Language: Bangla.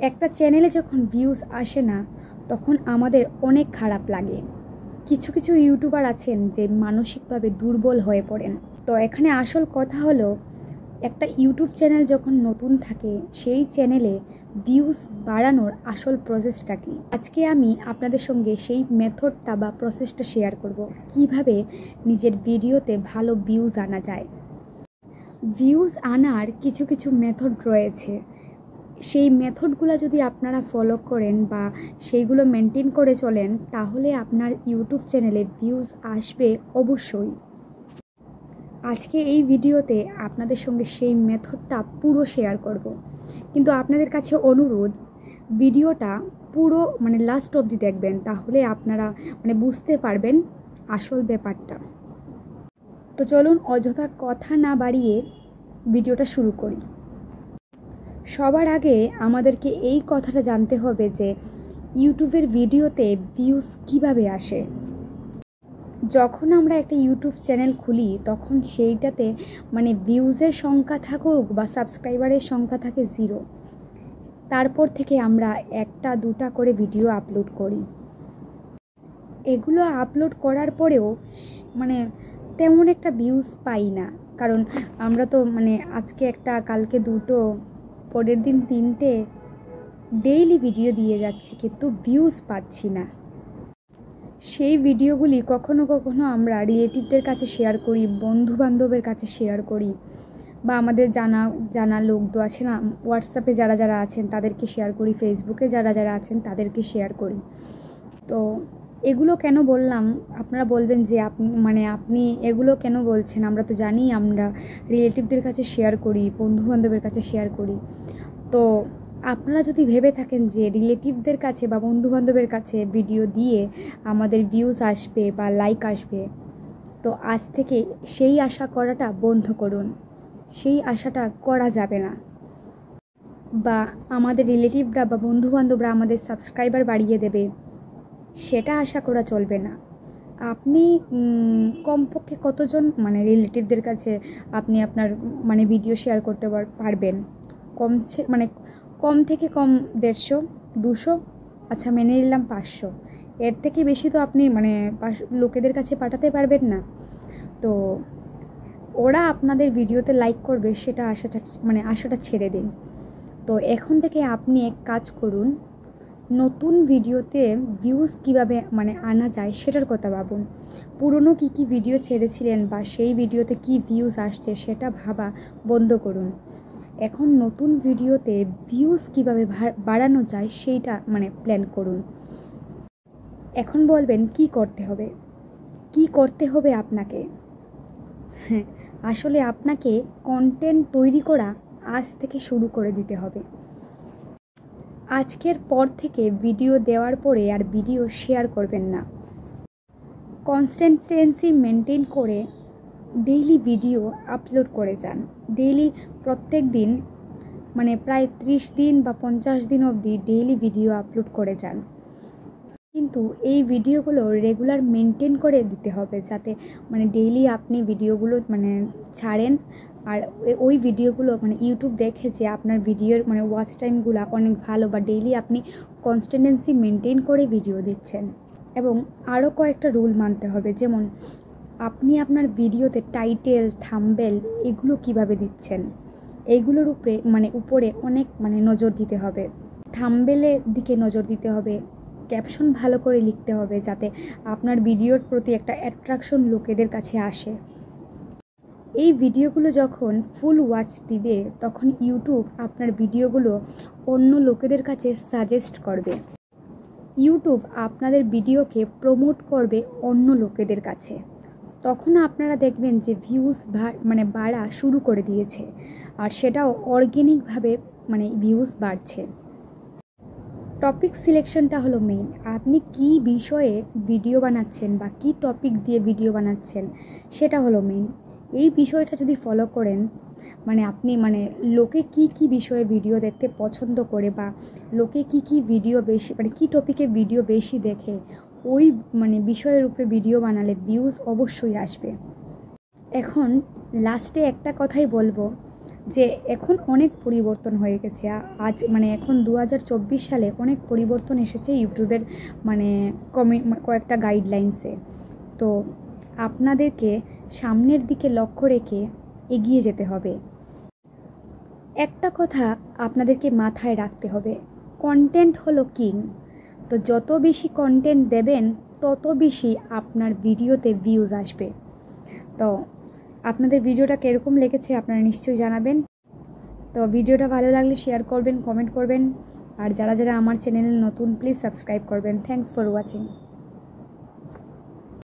একটা চ্যানেলে যখন ভিউজ আসে না তখন আমাদের অনেক খারাপ লাগে। কিছু কিছু ইউটিউবার আছেন যে মানসিকভাবে দুর্বল হয়ে পড়েন। তো এখানে আসল কথা হলো, একটা ইউটিউব চ্যানেল যখন নতুন থাকে সেই চ্যানেলে ভিউজ বাড়ানোর আসল প্রসেসটা কি। আজকে আমি আপনাদের সঙ্গে সেই মেথডটা বা প্রসেসটা শেয়ার করব, কিভাবে নিজের ভিডিওতে ভালো ভিউজ আনা যায়। ভিউজ আনার কিছু কিছু মেথড রয়েছে, সেই মেথডগুলো যদি আপনারা ফলো করেন বা সেইগুলো মেনটেন করে চলেন তাহলে আপনার ইউটিউব চ্যানেলে ভিউজ আসবে অবশ্যই। আজকে এই ভিডিওতে আপনাদের সঙ্গে সেই মেথডটা পুরো শেয়ার করব, কিন্তু আপনাদের কাছে অনুরোধ, ভিডিওটা পুরো লাস্ট অবধি দেখবেন, তাহলে আপনারা বুঝতে পারবেন আসল ব্যাপারটা। তো চলুন অযথা কথা না বাড়িয়ে ভিডিওটা শুরু করি। সবার আগে আমাদেরকে এই কথাটা জানতে হবে যে ইউটিউবের ভিডিওতে ভিউজ কিভাবে আসে। যখন আমরা একটা ইউটিউব চ্যানেল খুলি তখন সেইটাতে ভিউজের সংখ্যা থাকুক বা সাবস্ক্রাইবারের সংখ্যা থাকে 0, তারপর থেকে আমরা 1-2টা করে ভিডিও আপলোড করি। এগুলো আপলোড করার পরেও তেমন একটা ভিউজ পাই না, কারণ আমরা তো আজকে একটা, কালকে 2টো, পরের দিন 3টে ডেইলি ভিডিও দিয়ে যাচ্ছি, কিন্তু ভিউজ পাচ্ছি না। সেই ভিডিওগুলি কখনো কখনো আমরা রিলেটিভদের কাছে শেয়ার করি, বন্ধু বান্ধবের কাছে শেয়ার করি, বা আমাদের জানা লোক তো আছে না, হোয়াটসঅ্যাপে যারা যারা আছেন তাদেরকে শেয়ার করি, ফেসবুকে যারা যারা আছেন তাদেরকে শেয়ার করি। তো এগুলো কেন বললাম, আপনারা বলবেন যে আপনি এগুলো কেন বলছেন, আমরা তো জানি আমরা রিলেটিভদের কাছে শেয়ার করি, বন্ধু বান্ধবের কাছে শেয়ার করি। তো আপনারা যদি ভেবে থাকেন যে রিলেটিভদের কাছে বা বন্ধুবান্ধবের কাছে ভিডিও দিয়ে আমাদের ভিউজ আসবে বা লাইক আসবে, তো আজ থেকে সেই আশা করাটা বন্ধ করুন। সেই আশাটা করা যাবে না, বা আমাদের রিলেটিভরা বা বন্ধুবান্ধবরা আমাদের সাবস্ক্রাইবার বাড়িয়ে দেবে সেটা আশা করা চলবে না। আপনি কমপক্ষে কতজন রিলেটিভদের কাছে আপনি আপনার ভিডিও শেয়ার করতে পারবেন? কম থেকে কম 150-200, আচ্ছা মেনে নিলাম 500, এর থেকে বেশি তো আপনি লোকেদের কাছে পাঠাতে পারবেন না। তো ওরা আপনাদের ভিডিওতে লাইক করবে সেটা আশাটা ছেড়ে দিন। তো এখন থেকে আপনি এক কাজ করুন, নতুন ভিডিওতে ভিউজ কিভাবে আনা যায় সেটার কথা ভাবুন। পুরনো কী ভিডিও ছেড়েছিলেন বা সেই ভিডিওতে কি ভিউজ আসছে সেটা ভাবা বন্ধ করুন। এখন নতুন ভিডিওতে ভিউজ কিভাবে বাড়ানো যায় সেইটা প্ল্যান করুন। এখন বলবেন কি করতে হবে আপনাকে? আসলে আপনাকে কন্টেন্ট তৈরি করা আজ থেকে শুরু করে দিতে হবে। আজকের পর থেকে ভিডিও দেওয়ার পরে আর ভিডিও শেয়ার করবেন না। কনসিস্টেন্সি মেনটেন করে ডেইলি ভিডিও আপলোড করে যান। ডেইলি প্রত্যেক দিন প্রায় 30 দিন বা 50 দিন অবধি ডেইলি ভিডিও আপলোড করে যান। কিন্তু এই ভিডিওগুলো রেগুলার মেনটেন করে দিতে হবে, যাতে ডেইলি আপনি ভিডিওগুলো ছাড়েন, আর ওই ভিডিওগুলো ইউটিউব দেখে যে আপনার ভিডিওর ওয়াচ টাইমগুলো অনেক ভালো, বা ডেইলি আপনি কনসিস্টেন্সি মেনটেন করে ভিডিও দিচ্ছেন। এবং আরও কয়েকটা রুল মানতে হবে, যেমন আপনি আপনার ভিডিওতে টাইটেল, থাম্বনেল এগুলো কিভাবে দিচ্ছেন, এইগুলোর উপরে অনেক নজর দিতে হবে। থাম্বনেলের দিকে নজর দিতে হবে, ক্যাপশন ভালো করে লিখতে হবে যাতে আপনার ভিডিওর প্রতি একটা অ্যাট্রাকশন লোকেদের কাছে আসে। এই ভিডিওগুলো যখন ফুল ওয়াচ দিবে তখন ইউটিউব আপনার ভিডিওগুলো অন্য লোকেদের কাছে সাজেস্ট করবে। ইউটিউব আপনাদের ভিডিওকে প্রমোট করবে অন্য লোকেদের কাছে। তখন আপনারা দেখবেন যে ভিউজ বাড়া শুরু করে দিয়েছে, আর সেটাও অর্গ্যানিকভাবে ভিউজ বাড়ছে। টপিক সিলেকশনটা হলো মেইন। আপনি কি বিষয়ে ভিডিও বানাচ্ছেন বা কি টপিক দিয়ে ভিডিও বানাচ্ছেন সেটা হলো মেইন। এই বিষয়টা যদি ফলো করেন, আপনি লোকে কি বিষয়ে ভিডিও দেখতে পছন্দ করে, বা লোকে কি ভিডিও বেশি কি টপিকে ভিডিও বেশি দেখে, ওই বিষয়ের উপরে ভিডিও বানালে ভিউজ অবশ্যই আসবে। এখন লাস্টে একটা কথাই বলবো, যে এখন অনেক পরিবর্তন হয়ে গেছে। আজ মানে এখন 2024 সালে অনেক পরিবর্তন এসেছে ইউটিউবের মানে কয়েকটা গাইডলাইন্সে। তো আপনাদেরকে সামনের দিকে লক্ষ্য রেখে এগিয়ে যেতে হবে। একটা কথা আপনাদেরকে মাথায় রাখতে হবে, কন্টেন্ট হলো কিং। তো যত বেশি কন্টেন্ট দেবেন তত বেশি আপনার ভিডিওতে ভিউজ আসবে। তো আপনাদের ভিডিওটা কীরকম লেগেছে আপনারা নিশ্চয়ই জানাবেন। তো ভিডিওটা ভালো লাগলে শেয়ার করবেন, কমেন্ট করবেন, আর যারা যারা আমার চ্যানেলে নতুন প্লিজ সাবস্ক্রাইব করবেন। Thanks for watching.